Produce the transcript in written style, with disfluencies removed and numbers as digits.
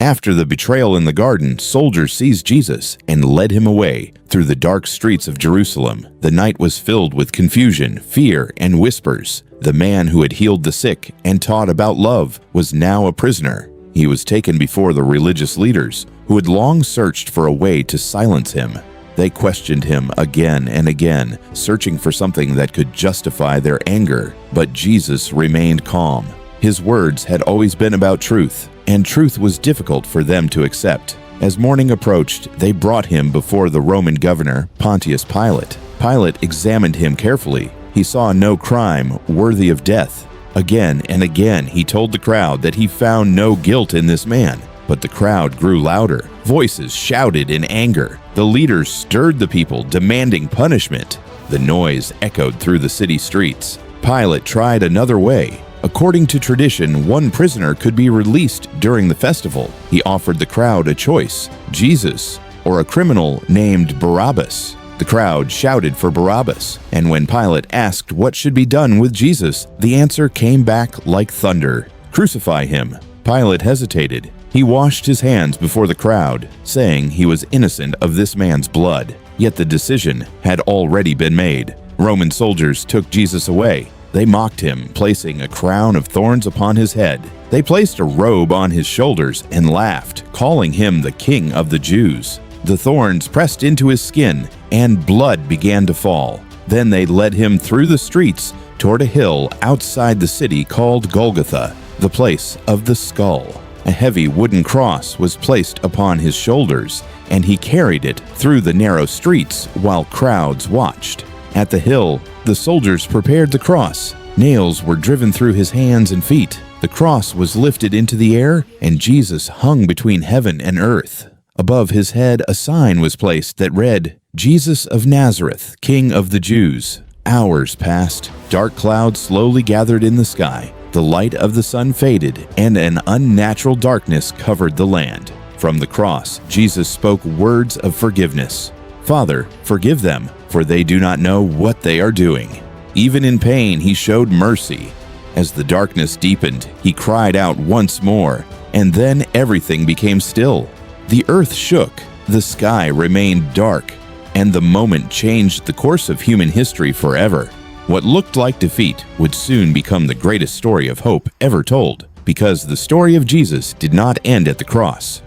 After the betrayal in the garden, soldiers seized Jesus and led him away through the dark streets of Jerusalem. The night was filled with confusion, fear, and whispers. The man who had healed the sick and taught about love was now a prisoner. He was taken before the religious leaders, who had long searched for a way to silence him. They questioned him again and again, searching for something that could justify their anger. But Jesus remained calm. His words had always been about truth, and truth was difficult for them to accept. As morning approached, they brought him before the Roman governor, Pontius Pilate. Pilate examined him carefully. He saw no crime worthy of death. Again and again he told the crowd that he found no guilt in this man. But the crowd grew louder. Voices shouted in anger. The leaders stirred the people, demanding punishment. The noise echoed through the city streets. Pilate tried another way. According to tradition, one prisoner could be released during the festival. He offered the crowd a choice: Jesus or a criminal named Barabbas. The crowd shouted for Barabbas, and when Pilate asked what should be done with Jesus, the answer came back like thunder: "Crucify him." Pilate hesitated. He washed his hands before the crowd, saying he was innocent of this man's blood. Yet the decision had already been made. Roman soldiers took Jesus away. They mocked him, placing a crown of thorns upon his head. They placed a robe on his shoulders and laughed, calling him the King of the Jews. The thorns pressed into his skin, and blood began to fall. Then they led him through the streets toward a hill outside the city called Golgotha, the place of the skull. A heavy wooden cross was placed upon his shoulders, and he carried it through the narrow streets while crowds watched. At the hill, the soldiers prepared the cross. Nails were driven through his hands and feet. The cross was lifted into the air, and Jesus hung between heaven and earth. Above his head, a sign was placed that read, "Jesus of Nazareth, King of the Jews." Hours passed. Dark clouds slowly gathered in the sky. The light of the sun faded, and an unnatural darkness covered the land. From the cross, Jesus spoke words of forgiveness. "Father, forgive them, for they do not know what they are doing." Even in pain, he showed mercy. As the darkness deepened, he cried out once more, and then everything became still. The earth shook, the sky remained dark, and the moment changed the course of human history forever. What looked like defeat would soon become the greatest story of hope ever told, because the story of Jesus did not end at the cross.